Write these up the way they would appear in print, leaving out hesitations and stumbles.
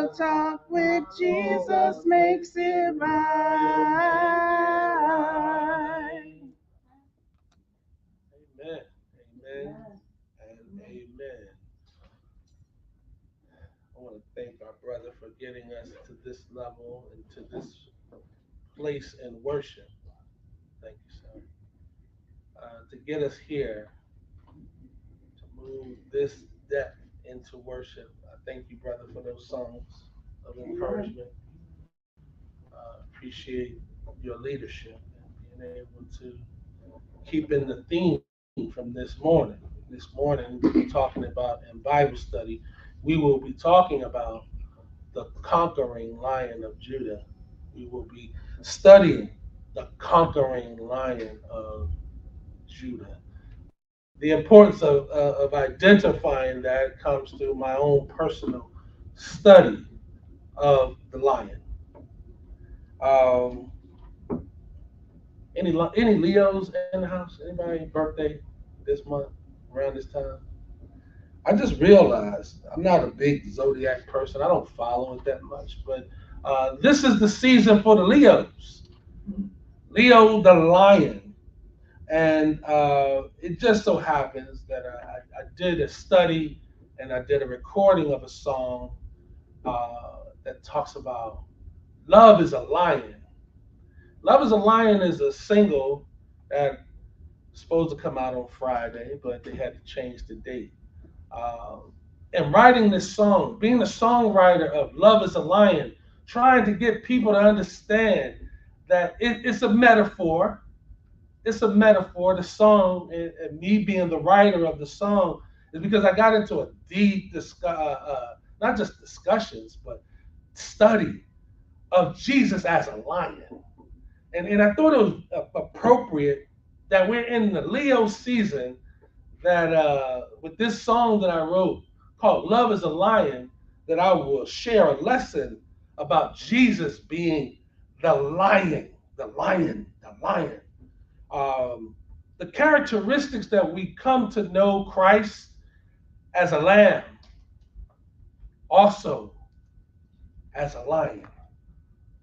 little talk with Jesus makes it right. Amen. Amen. And amen. I want to thank our brother for getting us to this level and to this place in worship. Thank you, sir. To get us here, to move this depth into worship. I thank you, brother, for those songs of encouragement. Appreciate your leadership and being able to keep in the theme from this morning. This morning, we'll be talking about in Bible study, we will be talking about the conquering lion of Judah. We will be studying the conquering lion of Judah. The importance of identifying that comes through my own personal study of the lion. Um, any Leos in the house? Anybody birthday this month around this time? I just realized I'm not a big zodiac person. I don't follow it that much, but this is the season for the Leos. Leo the lion. And it just so happens that I did a study and I did a recording of a song that talks about Love is a Lion. Love is a Lion is a single that was supposed to come out on Friday, but they had to change the date. Um, and writing this song, being a songwriter of Love is a Lion, trying to get people to understand that it's a metaphor. It's a metaphor. The song, and me being the writer of the song, is because I got into a deep, not just discussions, but study of Jesus as a lion. And I thought it was appropriate that we're in the Leo season that with this song that I wrote called Love is a Lion, that I will share a lesson about Jesus being the lion, the lion, the lion. The characteristics that we come to know Christ as a lamb, also as a lion.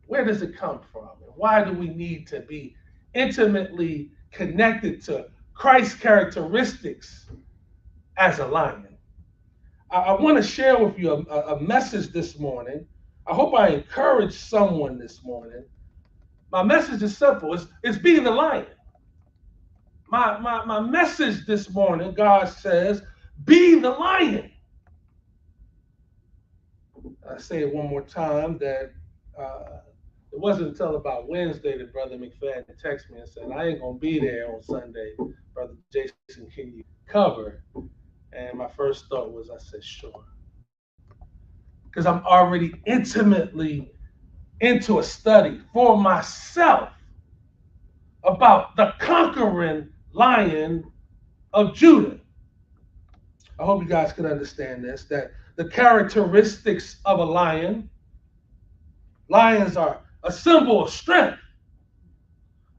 Where does it come from? And why do we need to be intimately connected to Christ's characteristics as a lion? I want to share with you a message this morning. I hope I encourage someone this morning. My message is simple. It's being the lion. My message this morning, God says, be the lion. I say it one more time that uh, it wasn't until about Wednesday that Brother McFadden texted me and said, I ain't going to be there on Sunday. Brother Jason, can you cover? And my first thought was, I said, sure. Because I'm already intimately into a study for myself about the conquering lion of Judah. I hope you guys can understand this, that the characteristics of a lion, lions are a symbol of strength.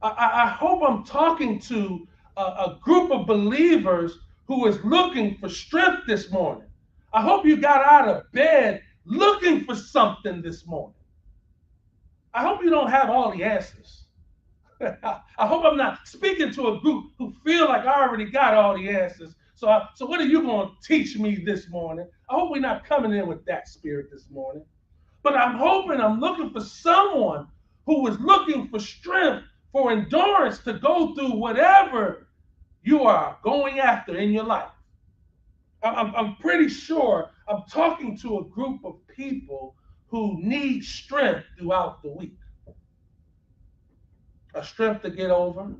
I hope I'm talking to a group of believers who is looking for strength this morning. I hope you got out of bed looking for something this morning. I hope you don't have all the answers. I hope I'm not speaking to a group who feel like I already got all the answers. So what are you going to teach me this morning? I hope we're not coming in with that spirit this morning. But I'm looking for someone who is looking for strength, for endurance to go through whatever you are going after in your life. I'm pretty sure I'm talking to a group of people who need strength throughout the week. A strength to get over,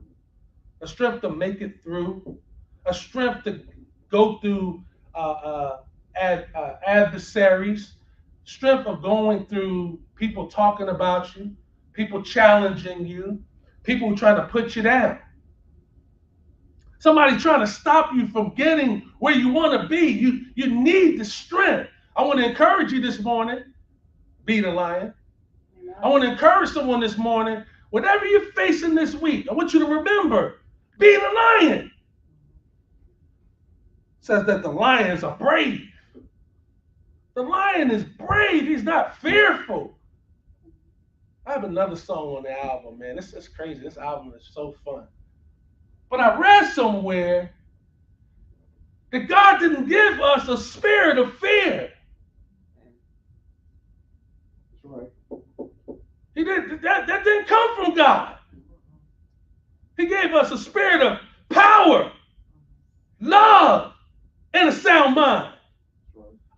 a strength to make it through, a strength to go through adversaries, strength of going through people talking about you, people challenging you, people trying to put you down, somebody trying to stop you from getting where you want to be. You need the strength. I want to encourage you this morning, be the lion. I want to encourage someone this morning, whatever you're facing this week, I want you to remember, be the lion. It says that the lions are brave. The lion is brave. He's not fearful. I have another song on the album, man. It's crazy. This album is so fun. But I read somewhere that God didn't give us a spirit of fear. That's right. He did that didn't come from God. He gave us a spirit of power, love, and a sound mind.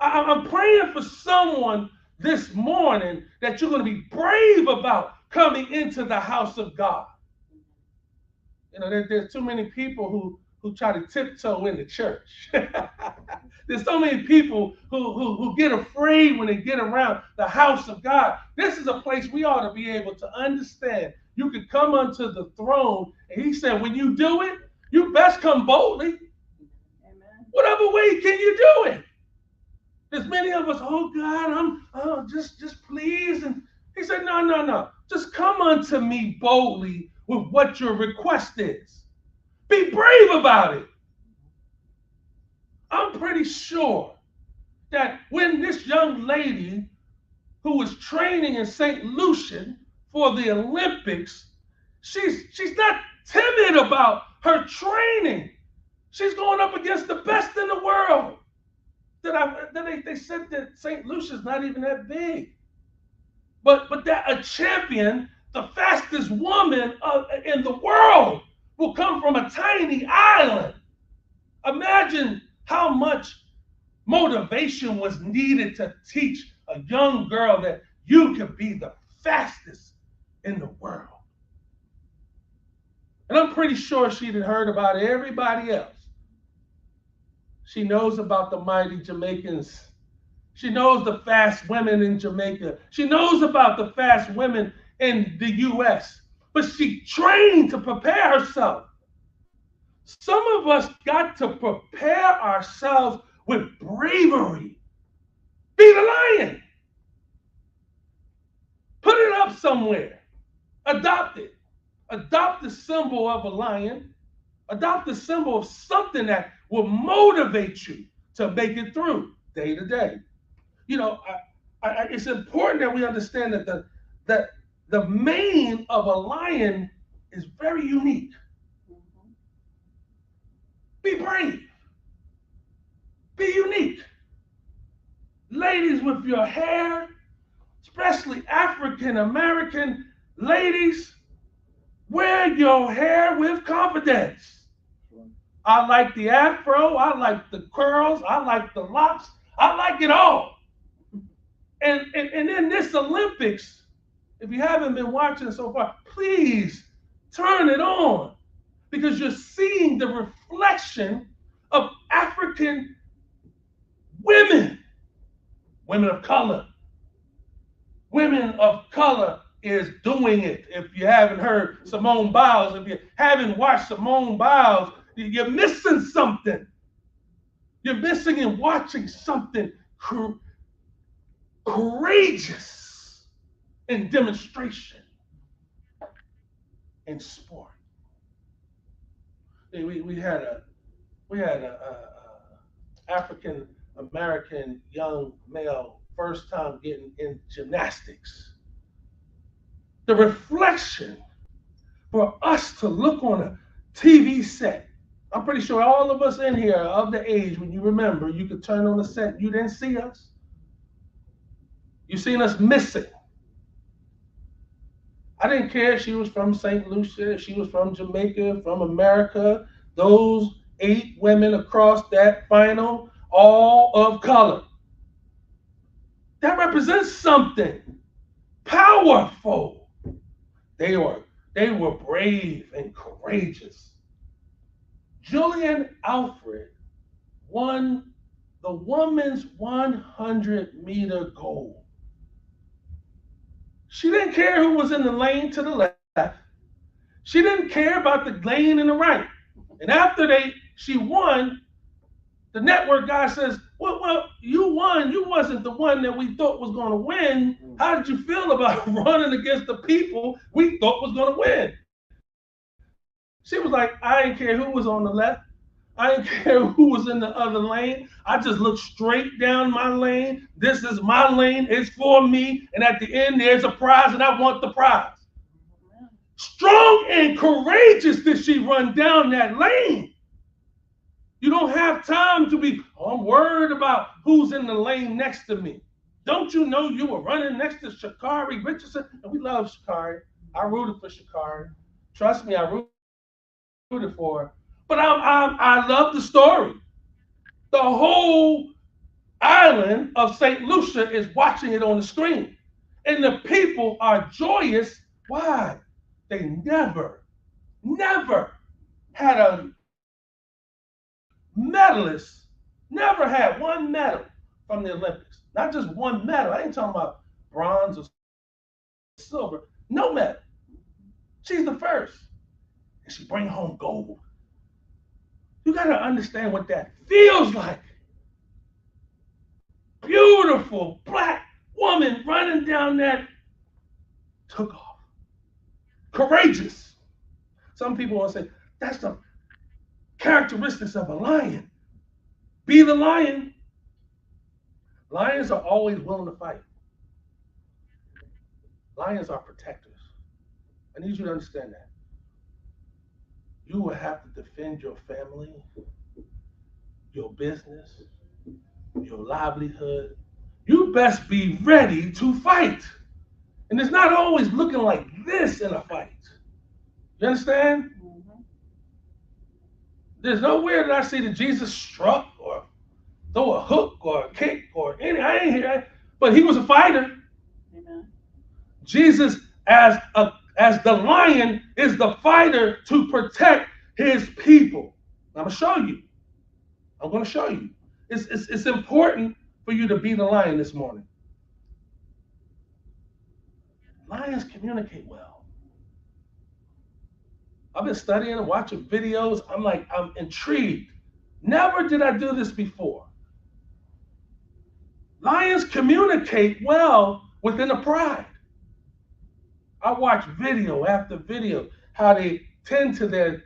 I'm praying for someone this morning that you're going to be brave about coming into the house of God. You know, there's too many people who try to tiptoe in the church. There's so many people who get afraid when they get around the house of God. This is a place we ought to be able to understand. You can come unto the throne, and he said, when you do it, you best come boldly. Amen. Whatever way can you do it? There's many of us, oh God, just please. And he said, no. Just come unto me boldly with what your request is. Be brave about it. I'm pretty sure that when this young lady who was training in St. Lucian for the Olympics, she's not timid about her training. She's going up against the best in the world. They said that St. Lucia's not even that big. But that a champion, the fastest woman in the world, will come from a tiny island. Imagine how much motivation was needed to teach a young girl that you could be the fastest in the world. And I'm pretty sure she'd heard about everybody else. She knows about the mighty Jamaicans. She knows the fast women in Jamaica. She knows about the fast women in the U.S. But she trained to prepare herself. Some of us got to prepare ourselves with bravery. Be the lion. Put it up somewhere. Adopt it. Adopt the symbol of a lion. Adopt the symbol of something that will motivate you to make it through day to day. You know, it's important that we understand that the mane of a lion is very unique. Be brave. Be unique. Ladies with your hair, especially African American ladies, wear your hair with confidence. I like the afro, I like the curls, I like the locks, I like it all. And in this Olympics, if you haven't been watching so far, please turn it on, because you're seeing the reflection of African women of color. Women of color is doing it. If you haven't heard Simone Biles, if you haven't watched Simone Biles, you're missing something. You're missing and watching something courageous in demonstration in sport. We had a African American young male first time getting in gymnastics. The reflection for us to look on a TV set. I'm pretty sure all of us in here are of the age when you remember you could turn on the set, you didn't see us. You seen us missing. I didn't care if she was from St. Lucia, if she was from Jamaica, from America. Those 8 women across that final, all of color. That represents something powerful. They were brave and courageous. Julian Alfred won the women's 100-meter gold. She didn't care who was in the lane to the left. She didn't care about the lane in the right. And after she won, the network guy says, well, you won. You wasn't the one that we thought was going to win. How did you feel about running against the people we thought was going to win? She was like, I didn't care who was on the left. I didn't care who was in the other lane. I just looked straight down my lane. This is my lane. It's for me. And at the end, there's a prize, and I want the prize. Strong and courageous did she run down that lane. You don't have time to be, oh, I'm worried about who's in the lane next to me. Don't you know you were running next to Sha'Carri Richardson? And we love Sha'Carri. I rooted for Sha'Carri. Trust me, I rooted for her. But I love the story. The whole island of St. Lucia is watching it on the screen. And the people are joyous. Why? They never had a medalist, never had one medal from the Olympics. Not just one medal. I ain't talking about bronze or silver. No medal. She's the first. And she bring home gold. You got to understand what that feels like. Beautiful black woman running down that, took off. Courageous. Some people want to say, that's the characteristics of a lion. Be the lion. Lions are always willing to fight. Lions are protectors. I need you to understand that. You will have to defend your family, your business, your livelihood. You best be ready to fight. And it's not always looking like this in a fight. You understand? Mm-hmm. There's nowhere that I see that Jesus struck or throw a hook or a kick or any. I ain't hear. But he was a fighter. Amen. Jesus, as the lion, is the fighter to protect his people. I'm gonna show you. I'm gonna show you. It's important for you to be the lion this morning. Lions communicate well. I've been studying and watching videos. I'm intrigued. Never did I do this before. Lions communicate well within a pride. I watch video after video how they tend to the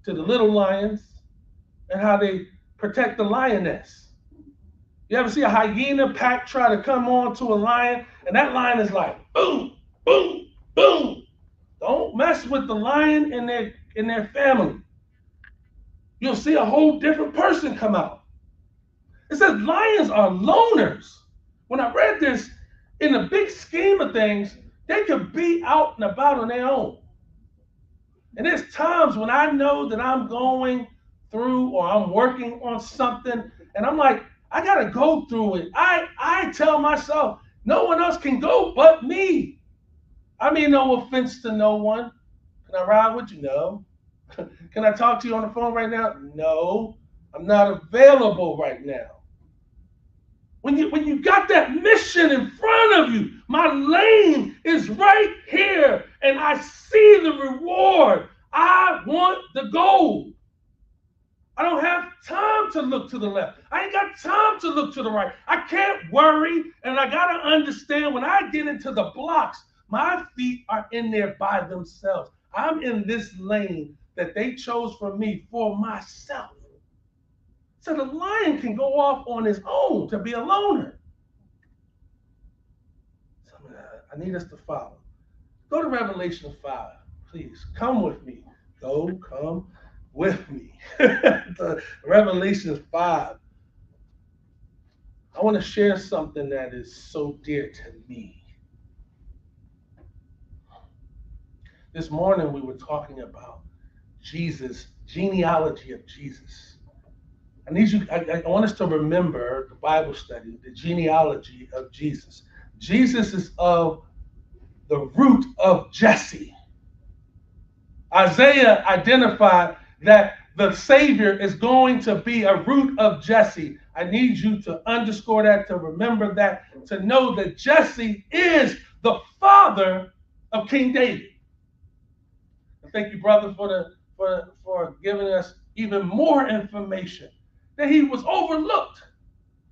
little lions and how they protect the lioness. You ever see a hyena pack try to come on to a lion, and that lion is like, boom, boom, boom. Don't mess with the lion and their family. You'll see a whole different person come out. It says lions are loners. When I read this, in the big scheme of things, they could be out and about on their own. And there's times when I know that I'm going through or I'm working on something, and I'm like, I gotta go through it. I tell myself, no one else can go but me. I mean, no offense to no one. Can I ride with you? No. Can I talk to you on the phone right now? No. I'm not available right now. When you got that mission in front of you, my lane is right here, and I see the reward. I want the gold. I don't have time to look to the left. I ain't got time to look to the right. I can't worry, and I got to understand when I get into the blocks, my feet are in there by themselves. I'm in this lane that they chose for me for myself. So the lion can go off on his own to be a loner. So I need us to follow. Go to Revelation 5, please. Come with me. Come with me. Revelation 5. I want to share something that is so dear to me. This morning we were talking about Jesus, genealogy of Jesus. I want us to remember the Bible study, the genealogy of Jesus. Jesus is of the root of Jesse. Isaiah identified that the Savior is going to be a root of Jesse. I need you to underscore that, to remember that, to know that Jesse is the father of King David. And thank you, brother, for giving us even more information. That he was overlooked.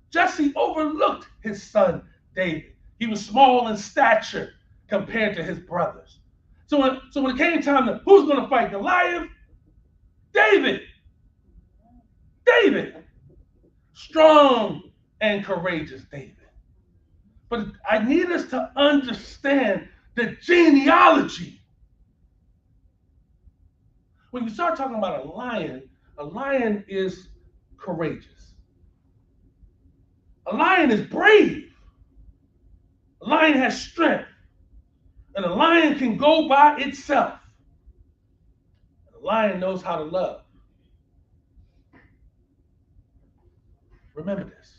Jesse overlooked his son David. He was small in stature compared to his brothers. So when it came time to who's going to fight Goliath, David. David. Strong and courageous David. But I need us to understand the genealogy. When you start talking about a lion is courageous. A lion is brave. A lion has strength. And a lion can go by itself. And a lion knows how to love. Remember this.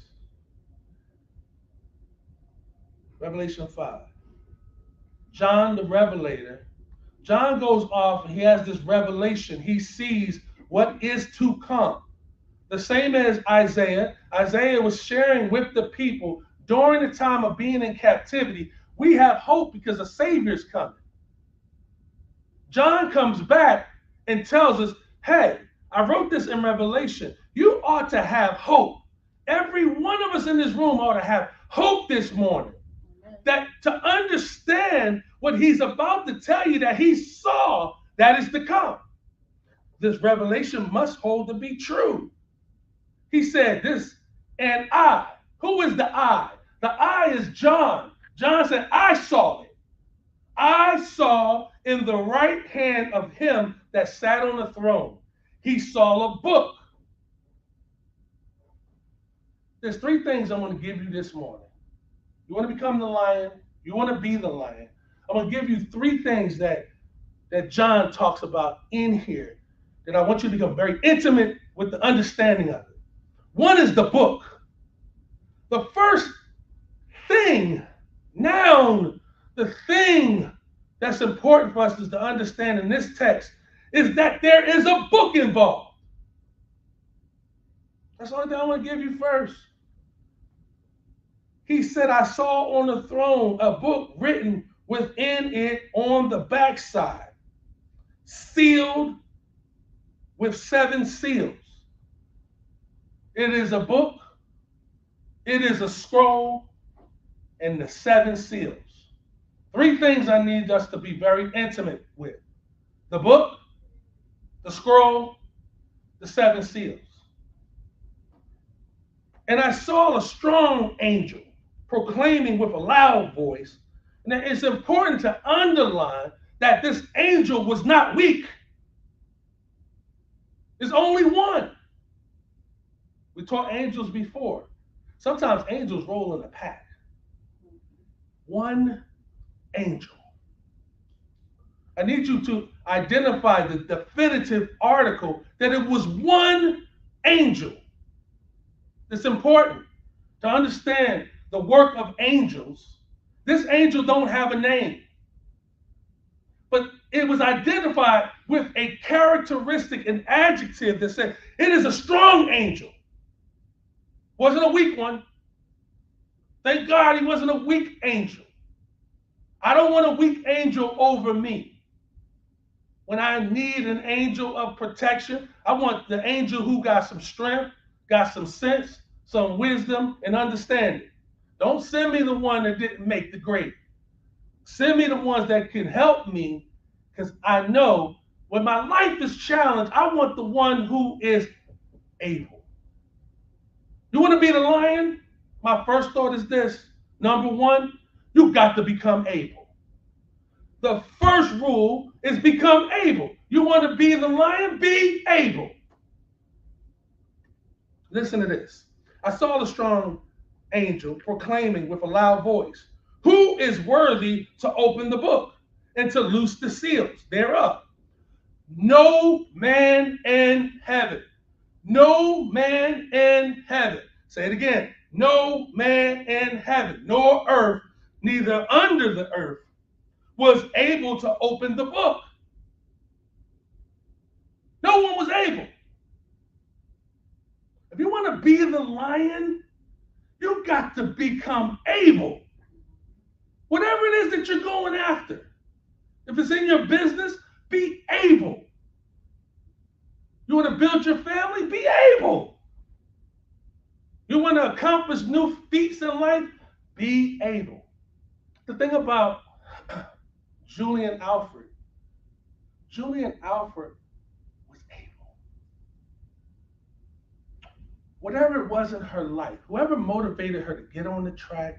Revelation 5. John the Revelator. John goes off and he has this revelation. He sees what is to come. The same as Isaiah. Isaiah was sharing with the people during the time of being in captivity. We have hope because a Savior's coming. John comes back and tells us, hey, I wrote this in Revelation. You ought to have hope. Every one of us in this room ought to have hope this morning. That to understand what he's about to tell you that he saw that is to come. This revelation must hold to be true. He said this, and I. Who is the I? The I is John. John said, I saw it. I saw in the right hand of him that sat on the throne. He saw a book. There's three things I'm going to give you this morning. You want to become the lion? You want to be the lion? I'm going to give you three things that John talks about in here that I want you to become very intimate with the understanding of it. One is the book. The first thing, noun, the thing that's important for us is to understand in this text is that there is a book involved. That's the only thing I want to give you first. He said, I saw on the throne a book written within it on the backside, sealed with 7 seals. It is a book, it is a scroll, and the 7 seals. Three things I need us to be very intimate with. The book, the scroll, the 7 seals. And I saw a strong angel proclaiming with a loud voice. Now it's important to underline that this angel was not weak. There's only one. We taught angels before. Sometimes angels roll in a pack. One angel. I need you to identify the definitive article that it was one angel. It's important to understand the work of angels. This angel don't have a name, but it was identified with a characteristic, an adjective that said it is a strong angel. Wasn't a weak one. Thank God he wasn't a weak angel. I don't want a weak angel over me. When I need an angel of protection, I want the angel who got some strength, got some sense, some wisdom, and understanding. Don't send me the one that didn't make the grade. Send me the ones that can help me, because I know when my life is challenged, I want the one who is able. You want to be the lion? My first thought is this. Number one, you got to become able. The first rule is become able. You want to be the lion? Be able. Listen to this. I saw the strong angel proclaiming with a loud voice, who is worthy to open the book and to loose the seals thereof? No man in heaven. No man in heaven. Say it again. No man in heaven, nor earth, neither under the earth, was able to open the book. No one was able. If you want to be the lion, you got to become able. Whatever it is that you're going after. If it's in your business, be able. You want to build your family? Be able. You want to accomplish new feats in life? Be able. The thing about Julian Alfred was able. whatever it was in her life, whoever motivated her to get on the track,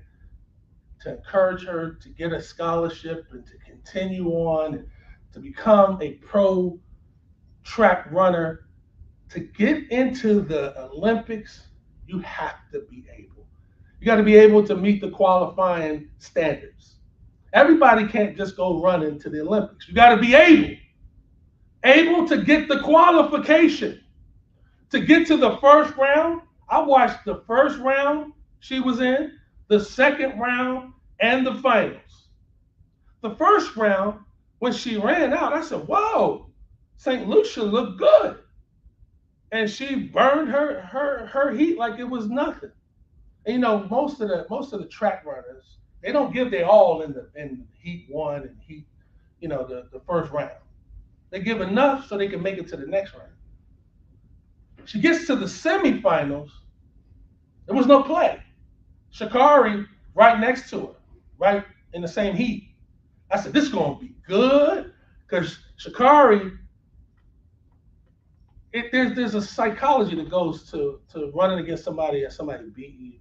to encourage her to get a scholarship and to continue on and to become a pro track runner, to get into the Olympics, you have to be able. You got to be able to meet the qualifying standards. Everybody can't just go run into the Olympics. You got to be able to get the qualification. To get to the first round, I watched the first round she was in, the second round, and the finals. The first round, when she ran out, I said, whoa, St. Lucia looked good. And she burned her heat like it was nothing. And, you know, most of the track runners, they don't give their all in heat one and heat, you know, the first round. They give enough so they can make it to the next round. She gets to the semifinals. There was no play. Sha'Carri right next to her, right in the same heat. I said, this is going to be good because Sha'Carri, there's a psychology that goes to running against somebody and somebody beat you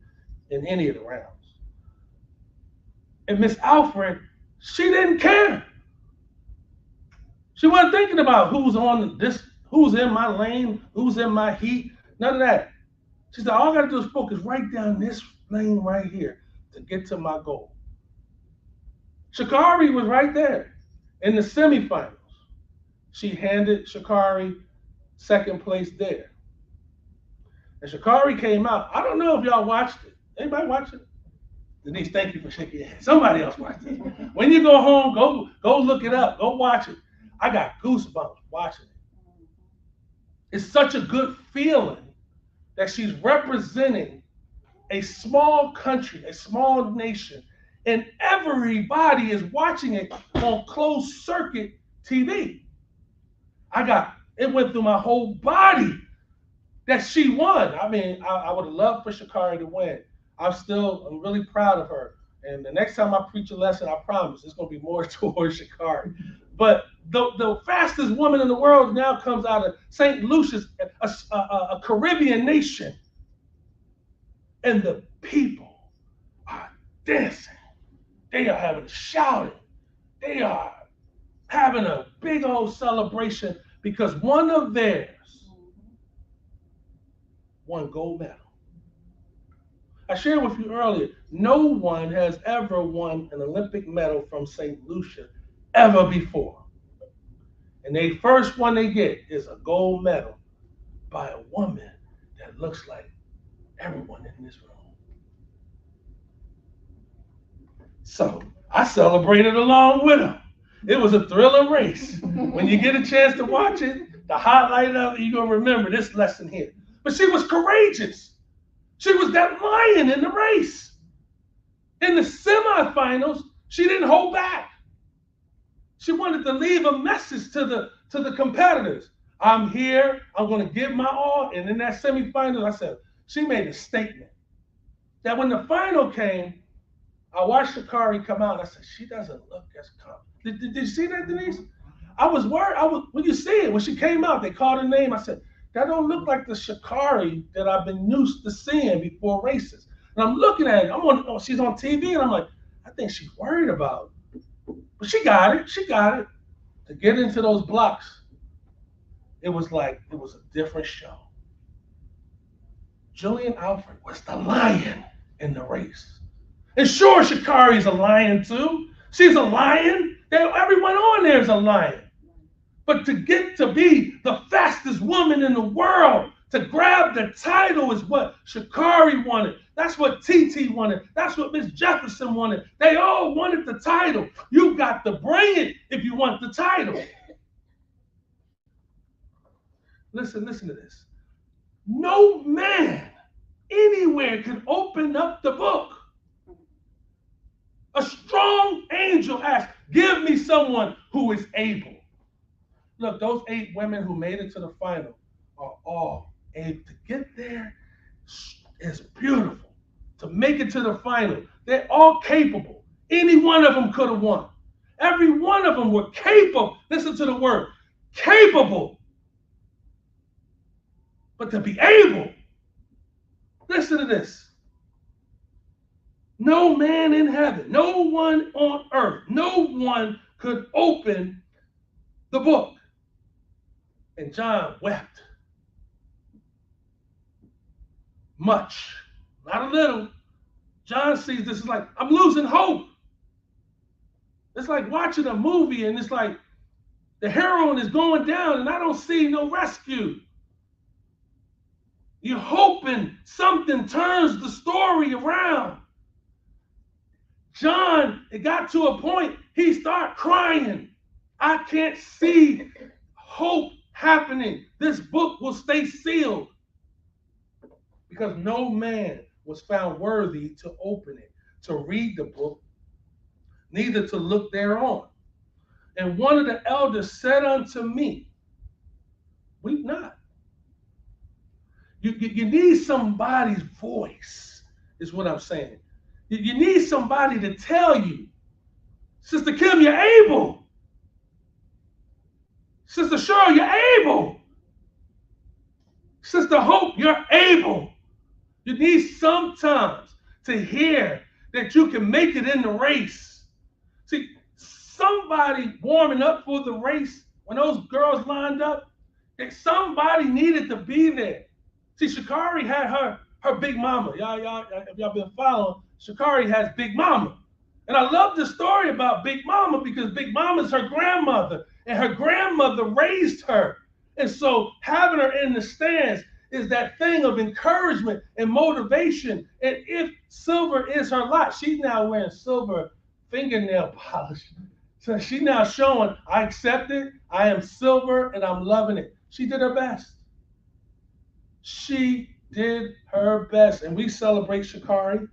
in any of the rounds. And Miss Alfred, she didn't care. She wasn't thinking about who's on this, who's in my lane, who's in my heat, none of that. She said, all I got to do is focus right down this lane right here to get to my goal. Sha'Carri was right there in the semifinals. She handed Sha'Carri second place there. And Sha'Carri came out. I don't know if y'all watched it. Anybody watch it? Denise, thank you for shaking your head. Somebody else watched it. When you go home, go look it up. Go watch it. I got goosebumps watching it. It's such a good feeling that she's representing a small country, a small nation, and everybody is watching it on closed circuit TV. It went through my whole body that she won. I mean, I would have loved for Sha'Carri to win. I'm really proud of her. And the next time I preach a lesson, I promise it's going to be more towards Sha'Carri. But the fastest woman in the world now comes out of St. Lucia's, a Caribbean nation. And the people are dancing. They are having shouting. They are having a big old celebration because one of theirs won gold medal. I shared with you earlier, no one has ever won an Olympic medal from St. Lucia ever before. And the first one they get is a gold medal by a woman that looks like everyone in this room. So I celebrated along with them. It was a thrilling race. When you get a chance to watch it, the highlight of it, you're going to remember this lesson here. But she was courageous. She was that lion in the race. In the semifinals, she didn't hold back. She wanted to leave a message to the competitors. I'm here. I'm going to give my all. And in that semifinal, I said, she made a statement that when the final came, I watched Sha'Carri come out. And I said, she doesn't look as confident. Did you see that, Denise? I was worried. When you see it, when she came out, they called her name. I said, that don't look like the Sha'Carri that I've been used to seeing before races. And I'm looking at it. She's on TV, and I'm like, I think she's worried about it. But she got it. She got it. To get into those blocks, it was a different show. Julian Alfred was the lion in the race. And sure, Sha'Carri's a lion too. She's a lion. Everyone on there is a lion. But to get to be the fastest woman in the world, to grab the title is what Sha'Carri wanted. That's what TT wanted. That's what Miss Jefferson wanted. They all wanted the title. You got to bring it if you want the title. Listen to this. No man anywhere can open up the book. A strong angel asked, give me someone who is able. Look, those 8 women who made it to the final are all able to get there. It's beautiful. To make it to the final, they're all capable. Any one of them could have won. Every one of them were capable. Listen to the word, capable. But to be able, Listen to this. No man in heaven, no one on earth, no one could open the book. And John wept much, not a little. John sees this is like, I'm losing hope. It's like watching a movie and it's like the heroine is going down and I don't see no rescue. You're hoping something turns the story around. John, it got to a point, he started crying. I can't see hope happening. This book will stay sealed because no man was found worthy to open it, to read the book, neither to look thereon. And one of the elders said unto me, weep not. You need somebody's voice, is what I'm saying. You need somebody to tell you, Sister Kim, you're able. Sister Cheryl, you're able. Sister Hope, you're able. You need sometimes to hear that you can make it in the race. See, somebody warming up for the race, when those girls lined up, that somebody needed to be there. See, Sha'Carri had her big mama. If y'all been following, Sha'Carri has Big Mama. And I love the story about Big Mama because Big Mama is her grandmother, and her grandmother raised her. And so having her in the stands is that thing of encouragement and motivation. And if silver is her lot, she's now wearing silver fingernail polish. So she's now showing, I accept it, I am silver, and I'm loving it. She did her best. She did her best, and we celebrate Sha'Carri.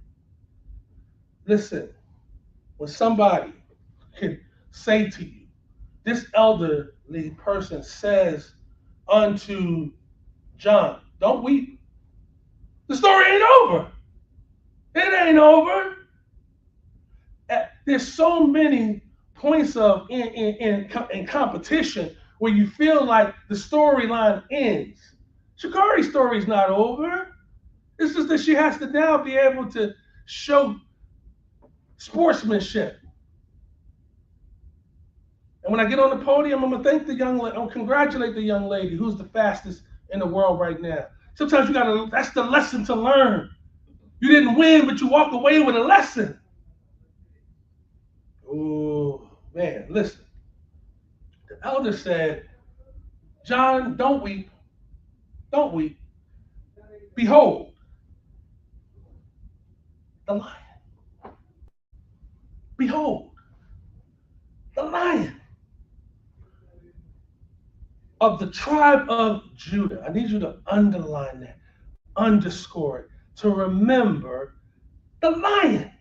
Listen, when somebody can say to you, this elderly person says unto John, don't weep. The story ain't over. It ain't over. There's so many points of in competition where you feel like the storyline ends. Sha'Carri's story's not over. It's just that she has to now be able to show sportsmanship. And when I get on the podium, I'm gonna thank the young lady, I'm gonna congratulate the young lady who's the fastest in the world right now. Sometimes you gotta, that's the lesson to learn. You didn't win, but you walk away with a lesson. Oh, man, listen. The elder said, John, don't weep. Don't weep. Behold, the lion. Behold, the lion of the tribe of Judah. I need you to underline that, underscore it, to remember the lion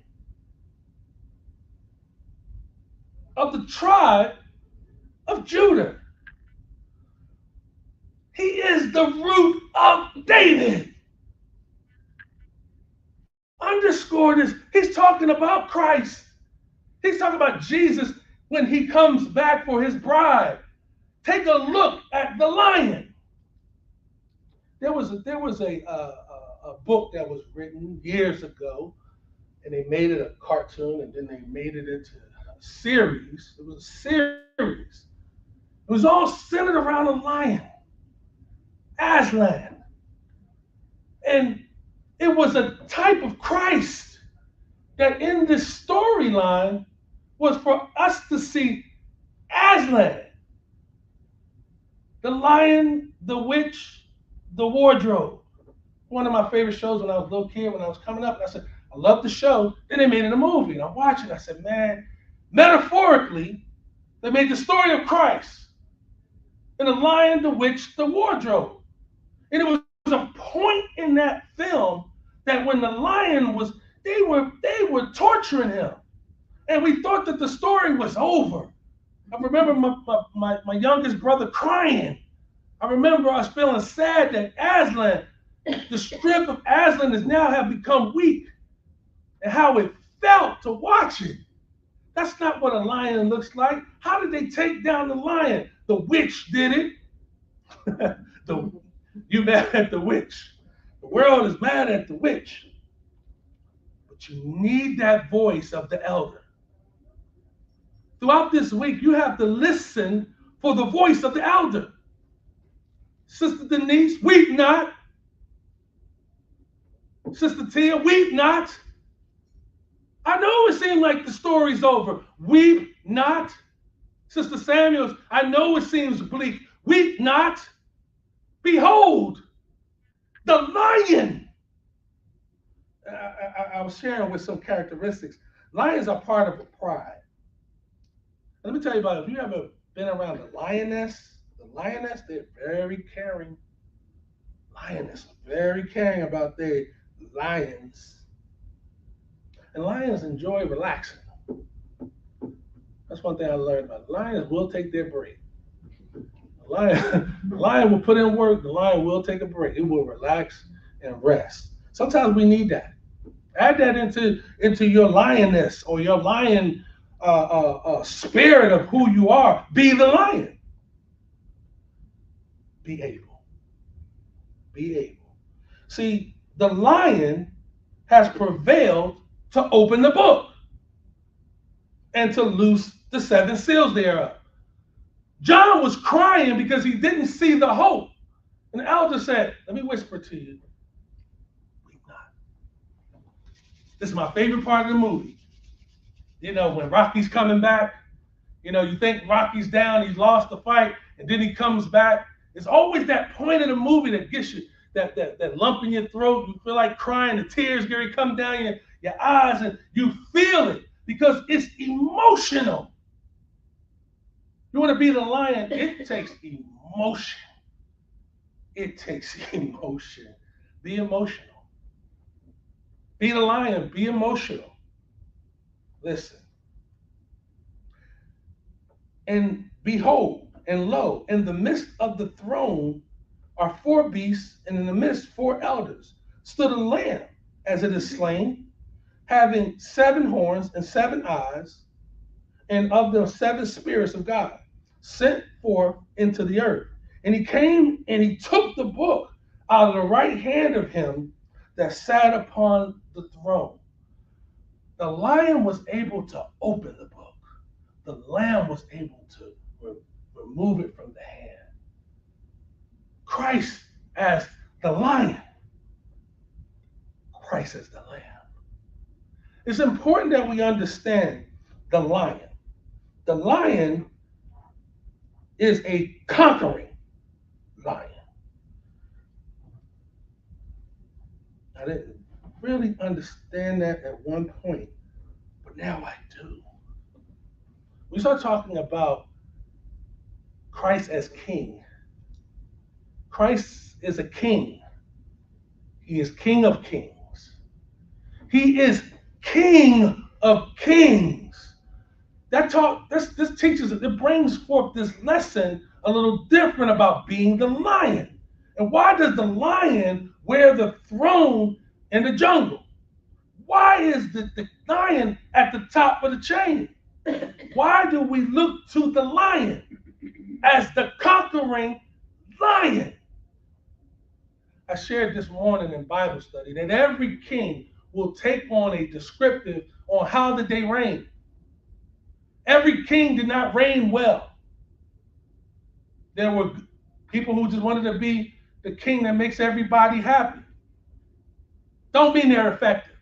of the tribe of Judah. He is the root of David. Underscore this. He's talking about Christ. He's talking about Jesus when he comes back for his bride. Take a look at the lion. There was a book that was written years ago, and they made it a cartoon, and then they made it into a series. It was a series. It was all centered around a lion, Aslan. And it was a type of Christ that in this storyline was for us to see Aslan, the lion, the witch, the wardrobe. One of my favorite shows when I was a little kid, when I was coming up, and I said, I love the show. Then they made it a movie, and I'm watching. I said, man, metaphorically, they made the story of Christ and the lion, the witch, the wardrobe. And it was a point in that film that when the lion was, they were torturing him. And we thought that the story was over. I remember my youngest brother crying. I remember us feeling sad that Aslan, the strip of Aslan has now have become weak, and how it felt to watch it. That's not what a lion looks like. How did they take down the lion? The witch did it. You mad at the witch. The world is mad at the witch, but you need that voice of the elder. Throughout this week, you have to listen for the voice of the elder. Sister Denise, weep not. Sister Tia, weep not. I know it seems like the story's over. Weep not. Sister Samuels, I know it seems bleak. Weep not. Behold, the lion. I was sharing with some characteristics. Lions are part of a pride. Let me tell you about it. If you ever been around the lioness, they're very caring. Lioness, very caring about their lions. And lions enjoy relaxing. That's one thing I learned about. Lions will take their break. The lion will put in work. The lion will take a break. It will relax and rest. Sometimes we need that. Add that into your lioness or your lion spirit of who you are. Be the lion. Be able. Be able. See, the lion has prevailed to open the book and to loose the 7 seals thereof. John was crying because he didn't see the hope. And the elder said, let me whisper to you, weep not. This is my favorite part of the movie. You know, when Rocky's coming back, you know, you think Rocky's down, he's lost the fight, and then he comes back. It's always that point of the movie that gets you, that lump in your throat. You feel like crying, the tears Gary come down your eyes, and you feel it because it's emotional. You want to be the lion, it takes emotion. It takes emotion. Be emotional. Be the lion, be emotional. Listen. And behold, and lo, in the midst of the throne are 4 beasts, and in the midst 4 elders. Stood a lamb, as it is slain, having 7 horns and 7 eyes, and of the 7 spirits of God, sent forth into the earth. And he came and he took the book out of the right hand of him that sat upon the throne. The lion was able to open the book. The lamb was able to remove it from the hand. Christ as the lion. Christ as the lamb. It's important that we understand the lion. The lion is a conquering lion. I didn't really understand that at one point, but now I do. We start talking about Christ as king. Christ is a king. He is King of Kings. He is King of Kings. This teaches, it brings forth this lesson a little different about being the lion. And why does the lion wear the throne in the jungle? Why is the lion at the top of the chain? Why do we look to the lion as the conquering lion? I shared this morning in Bible study that every king will take on a descriptive on how did they reign. Every king did not reign well. There were people who just wanted to be the king that makes everybody happy. Don't mean they're effective.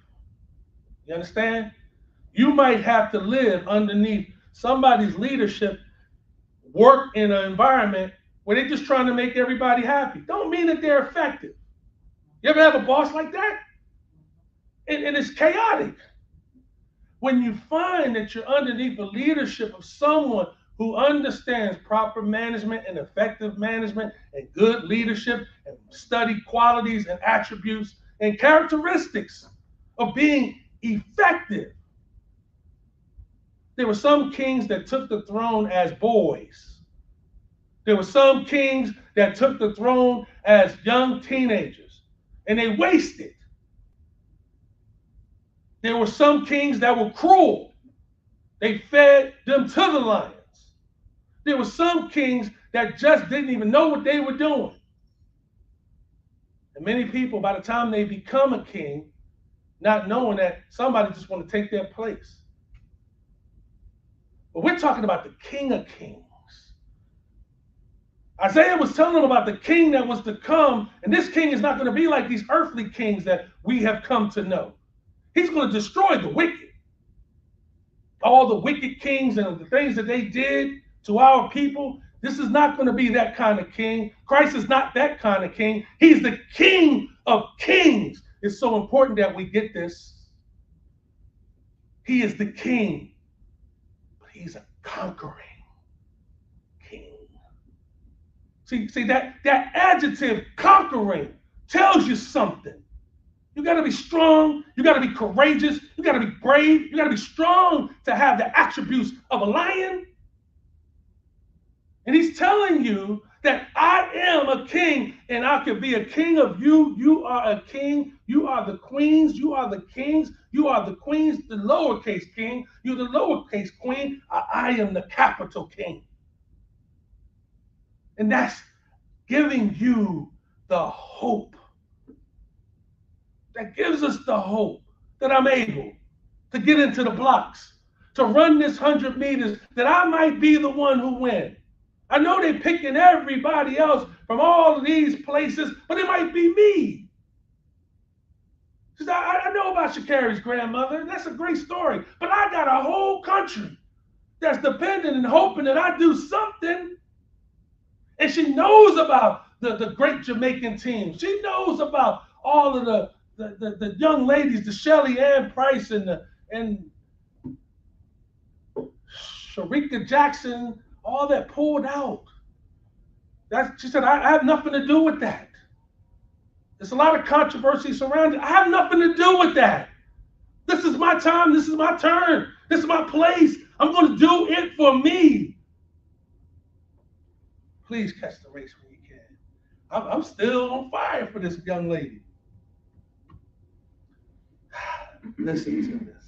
You understand? You might have to live underneath somebody's leadership, work in an environment where they're just trying to make everybody happy. Don't mean that they're effective. You ever have a boss like that? And it's chaotic. When you find that you're underneath the leadership of someone who understands proper management and effective management and good leadership and study qualities and attributes and characteristics of being effective. There were some kings that took the throne as boys. There were some kings that took the throne as young teenagers, and they wasted. There were some kings that were cruel. They fed them to the lions. There were some kings that just didn't even know what they were doing. And many people, by the time they become a king, not knowing that somebody just want to take their place. But we're talking about the King of Kings. Isaiah was telling them about the king that was to come, and this king is not going to be like these earthly kings that we have come to know. He's going to destroy the wicked. All the wicked kings and the things that they did to our people, this is not going to be that kind of king. Christ is not that kind of king. He's the King of Kings. It's so important that we get this. He is the king, but he's a conquering king. See that adjective conquering tells you something. You got to be strong. You got to be courageous. You got to be brave. You got to be strong to have the attributes of a lion. And he's telling you that I am a king, and I can be a king of you. You are a king. You are the queens. You are the kings. You are the queens, the lowercase king. You're the lowercase queen. I am the capital king. And that's giving you the hope. That gives us the hope that I'm able to get into the blocks, to run this 100 meters, that I might be the one who wins. I know they're picking everybody else from all of these places, but it might be me. I know about Sha'Carri's grandmother. That's a great story. But I got a whole country that's dependent and hoping that I do something. And she knows about the great Jamaican team. She knows about all of the young ladies, the Shelly Ann Price and Sharika Jackson, all that pulled out. She said, I have nothing to do with that. There's a lot of controversy surrounding it. I have nothing to do with that. This is my time. This is my turn. This is my place. I'm going to do it for me. Please catch the race when you can. I'm still on fire for this young lady. Listen to this.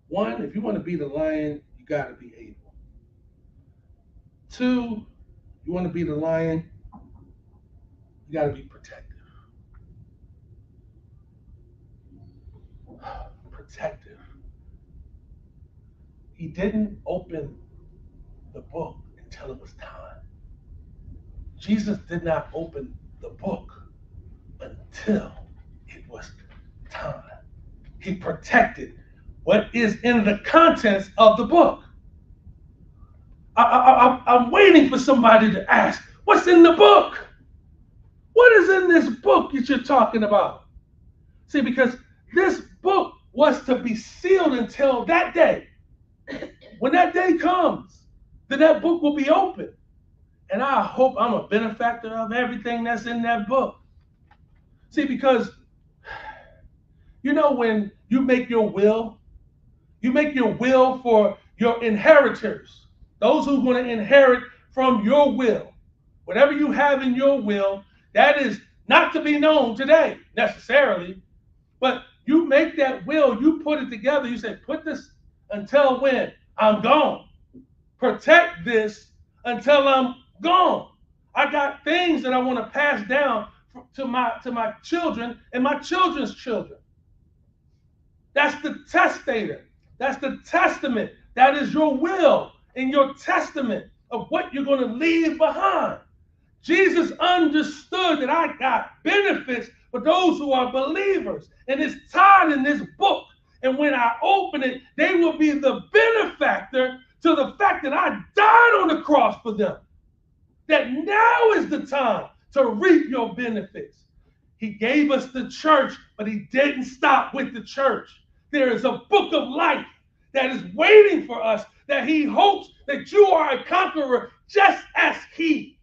One, if you want to be the lion, you got to be able. Two, you want to be the lion, you got to be protective. Protective. He didn't open the book until it was time. Jesus did not open the book until it was time. He protected what is in the contents of the book. I'm waiting for somebody to ask, what's in the book? What is in this book that you're talking about? See, because this book was to be sealed until that day. When that day comes, then that book will be open. And I hope I'm a benefactor of everything that's in that book. See, because, you know, when you make your will for your inheritors, those who are going to inherit from your will. Whatever you have in your will, that is not to be known today necessarily, but you make that will, you put it together, you say, put this until when? I'm gone. Protect this until I'm gone. I got things that I want to pass down to my children and my children's children. That's the testator. That's the testament. That is your will and your testament of what you're going to leave behind. Jesus understood that I got benefits for those who are believers, and it's tied in this book. And when I open it, they will be the benefactor to the fact that I died on the cross for them. That now is the time to reap your benefits. He gave us the church, but he didn't stop with the church. There is a book of life that is waiting for us, that he hopes that you are a conqueror just as he.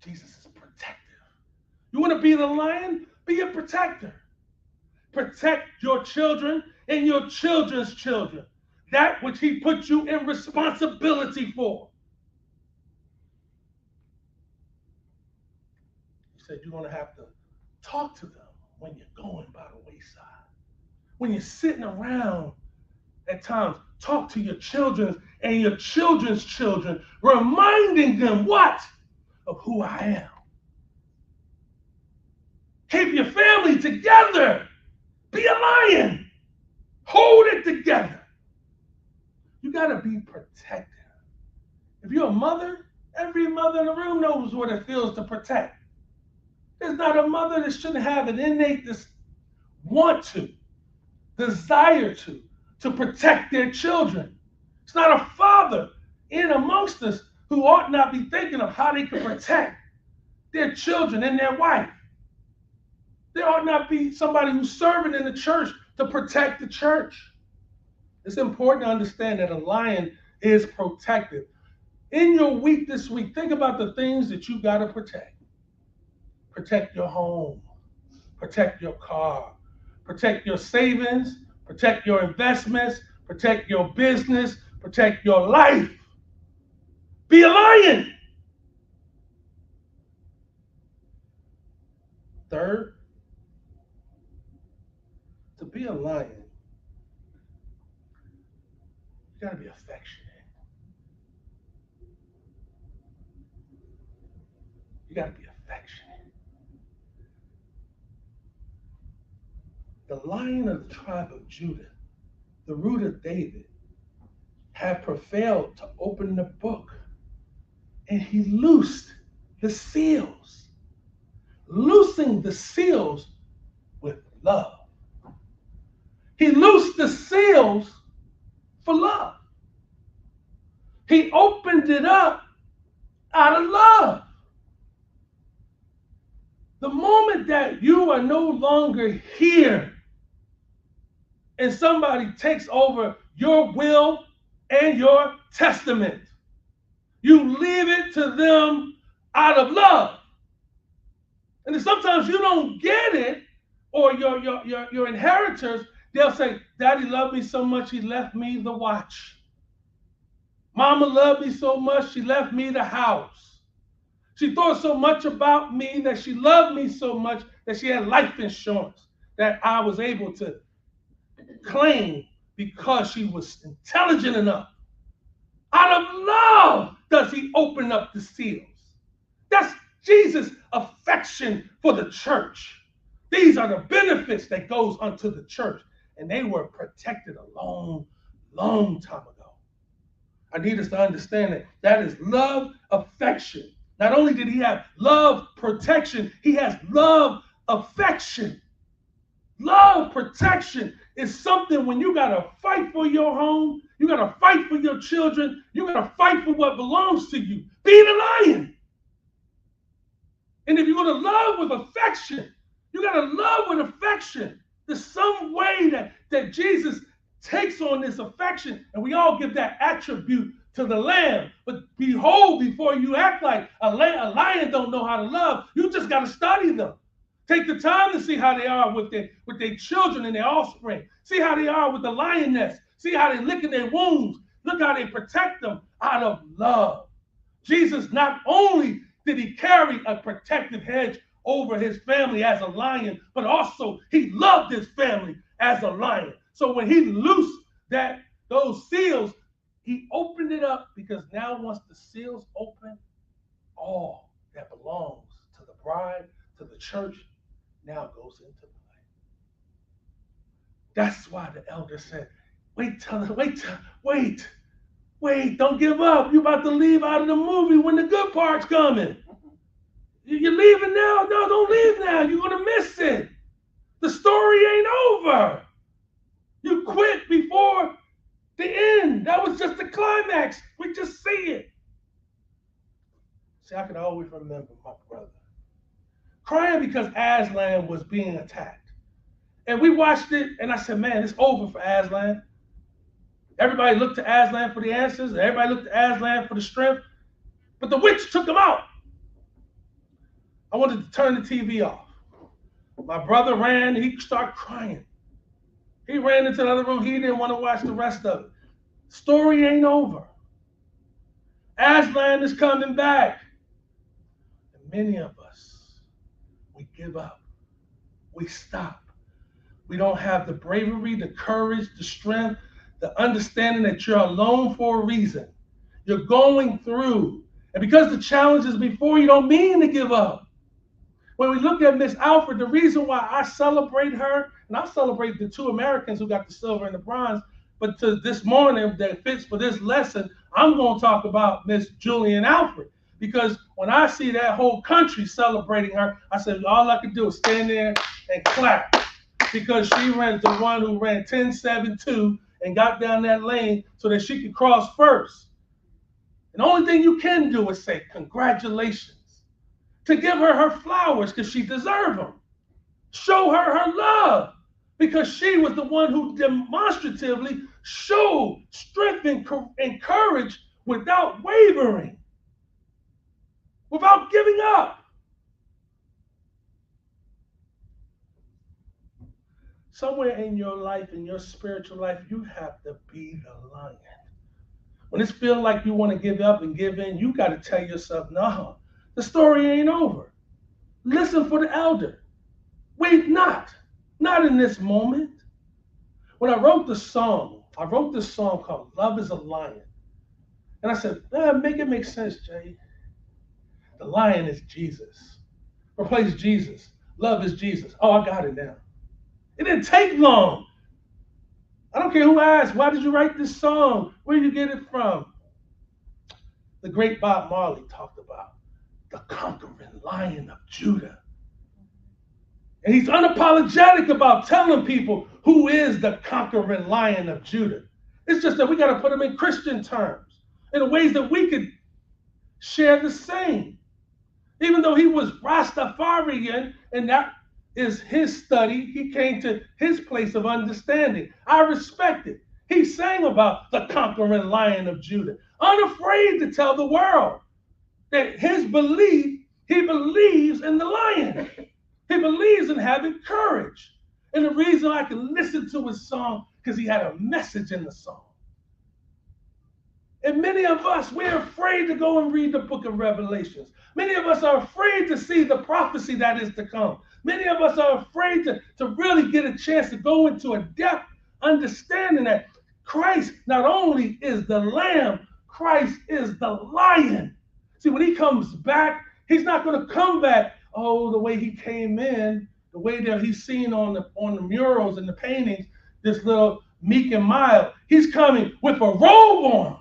Jesus is protective. You want to be the lion? Be a protector. Protect your children and your children's children. That which he put you in responsibility for. He said you're going to have to talk to them when you're going by the wayside. When you're sitting around at times, talk to your children and your children's children, reminding them what? of who I am. Keep your family together. Be a lion. Hold it together. You got to be protective. If you're a mother, every mother in the room knows what it feels to protect. There's not a mother that shouldn't have an innate want to, desire to protect their children. It's not a father in amongst us who ought not be thinking of how they can protect their children and their wife. There ought not be somebody who's serving in the church to protect the church. It's important to understand that a lion is protective. In your week this week, think about the things that you got to protect. Protect your home, protect your car, protect your savings, protect your investments, protect your business, protect your life. Be a lion. Third, to be a lion, you got to be affectionate. You got to be affectionate. The Lion of the tribe of Judah, the root of David, had prevailed to open the book, and he loosed the seals, loosing the seals with love. He loosed the seals for love. He opened it up out of love. The moment that you are no longer here and somebody takes over your will and your testament, you leave it to them out of love. And then sometimes you don't get it, or your inheritors, they'll say, Daddy loved me so much, he left me the watch. Mama loved me so much, she left me the house. She thought so much about me that she loved me so much that she had life insurance that I was able to claim because she was intelligent enough. Out of love does he open up the seals. That's Jesus' affection for the church. These are the benefits that goes unto the church. And they were protected a long, long time ago. I need us to understand that that is love, affection. Not only did he have love, protection, he has love, affection. Love, protection is something when you got to fight for your home, you got to fight for your children, you got to fight for what belongs to you. Be the lion. And if you're going to love with affection, you got to love with affection. There's some way that Jesus takes on this affection, and we all give that attribute to the lamb. But behold, before you act like a lion don't know how to love, you just got to study them. Take the time to see how they are with their children and their offspring. See how they are with the lioness. See how they lick in their wounds. Look how they protect them out of love. Jesus, not only did he carry a protective hedge over his family as a lion, but also he loved his family as a lion. So when he loosed those seals, he opened it up, because now once the seals open, all that belongs to the bride, to the church, now goes into play. That's why the elder said, wait, don't give up. You're about to leave out of the movie when the good part's coming. You're leaving now? No, don't leave now. You're going to miss it. The story ain't over. You quit before the end. That was just the climax. We just see it. See, I can always remember my brother crying because Aslan was being attacked. And we watched it, and I said, man, it's over for Aslan. Everybody looked to Aslan for the answers. Everybody looked to Aslan for the strength. But the witch took him out. I wanted to turn the TV off. My brother ran. He started crying. He ran into the other room. He didn't want to watch the rest of it. Story ain't over. Aslan is coming back. And many of us, we give up. We stop. We don't have the bravery, the courage, the strength, the understanding that you're alone for a reason. You're going through, And because the challenge is before you, don't mean to give up. When we look at Miss Alford, the reason why I celebrate her, and I celebrate the two Americans who got the silver and the bronze, but to this morning that fits for this lesson, I'm going to talk about Miss Julian Alford. Because when I see that whole country celebrating her, I said, all I can do is stand there and clap. Because she ran the one who ran 10.72 and got down that lane so that she could cross first. And the only thing you can do is say, congratulations. To give her her flowers because she deserves them. Show her her love because she was the one who demonstratively showed strength and courage without wavering, without giving up. Somewhere in your life, in your spiritual life, you have to be the lion. When it's feeling like you want to give up and give in, you got to tell yourself, no, the story ain't over. Listen for the elder. Wait not in this moment. When I wrote this song called Love is a Lion. And I said, make it make sense, Jay. The lion is Jesus. Replace Jesus. Love is Jesus. Oh, I got it now. It didn't take long. I don't care who asked, why did you write this song? Where did you get it from? The great Bob Marley talked about the conquering lion of Judah. And he's unapologetic about telling people who is the conquering lion of Judah. It's just that we got to put him in Christian terms, in ways that we could share the same. Even though he was Rastafarian, and that is his study, he came to his place of understanding. I respect it. He sang about the conquering lion of Judah, unafraid to tell the world that his belief, he believes in the lion. He believes in having courage. And the reason I can listen to his song, because he had a message in the song. And many of us, we're afraid to go and read the book of Revelations. Many of us are afraid to see the prophecy that is to come. Many of us are afraid to really get a chance to go into a depth understanding that Christ not only is the lamb, Christ is the lion. See, when he comes back, he's not going to come back, the way he came in, the way that he's seen on the murals and the paintings, this little meek and mild. He's coming with a robe on,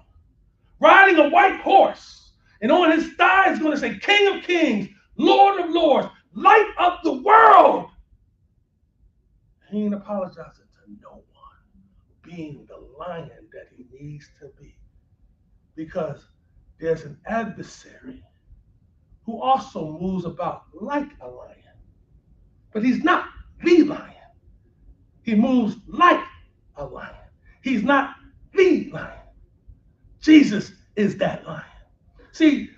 riding a white horse, and on his thigh is going to say, King of Kings, Lord of Lords, light of the world. He ain't apologizing to no one, being the lion that he needs to be. Because there's an adversary who also moves about like a lion. But he's not the lion. He moves like a lion. He's not the lion. Jesus is that lion. See,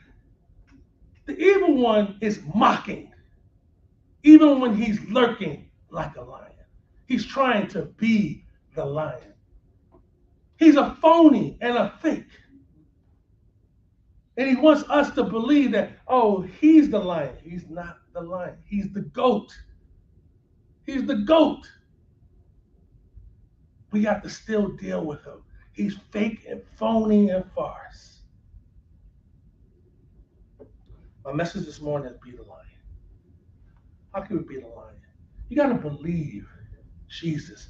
the evil one is mocking, even when he's lurking like a lion. He's trying to be the lion. He's a phony and a fake. And he wants us to believe that, he's the lion. He's not the lion. He's the goat. He's the goat. We got to still deal with him. He's fake and phony and farce. My message this morning is be the lion. How can we be the lion? You got to believe Jesus.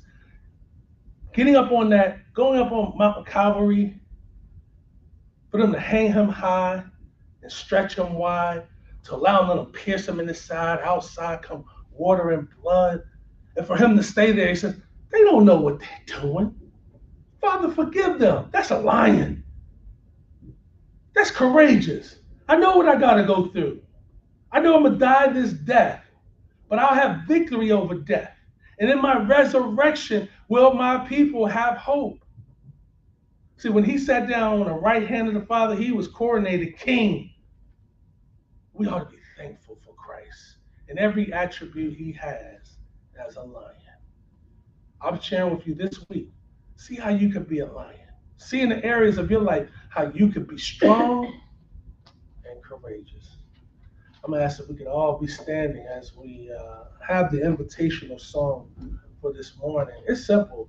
Going up on Mount Calvary, for them to hang him high and stretch him wide, to allow them to pierce him in the side, outside come water and blood. And for him to stay there, he says, they don't know what they're doing. Father, forgive them. That's a lion. That's courageous. I know what I got to go through. I know I'm going to die this death, but I'll have victory over death. And in my resurrection, will my people have hope? See, when he sat down on the right hand of the Father, he was coronated king. We ought to be thankful for Christ and every attribute he has as a lion. I'm sharing with you this week. See how you can be a lion. See in the areas of your life how you can be strong and courageous. I'm going to ask if we could all be standing as we have the invitational song for this morning. It's simple.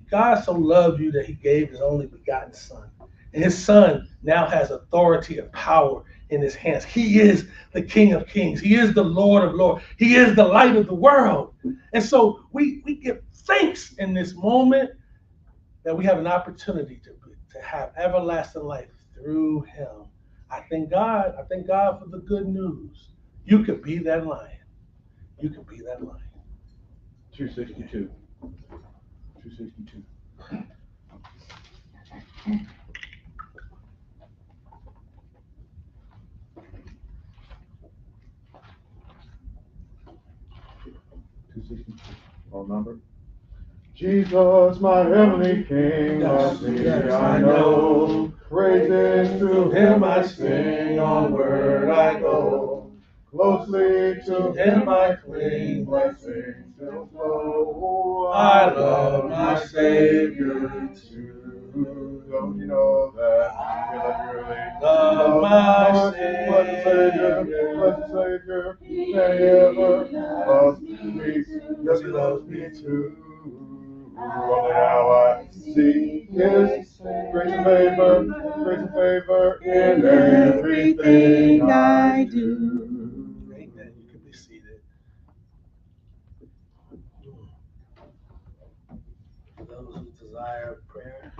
God so loved you that he gave his only begotten son. And his son now has authority and power in his hands. He is the King of Kings. He is the Lord of Lords. He is the light of the world. And so we give thanks in this moment that we have an opportunity to have everlasting life through him. I thank God. I thank God for the good news. You could be that lion. You could be that lion. 262. 262. All number. Jesus, my heavenly King, loves me, I know. Praises to him I sing, onward I go. Closely to him I cling, blessings still flow. I love my Savior too. Don't you know that? I really love my Savior, blessed Savior, that ever loves me. Yes, he loves me too. Only now I see his grace and favor in everything I do. Amen. You can be seated. For those who desire prayer.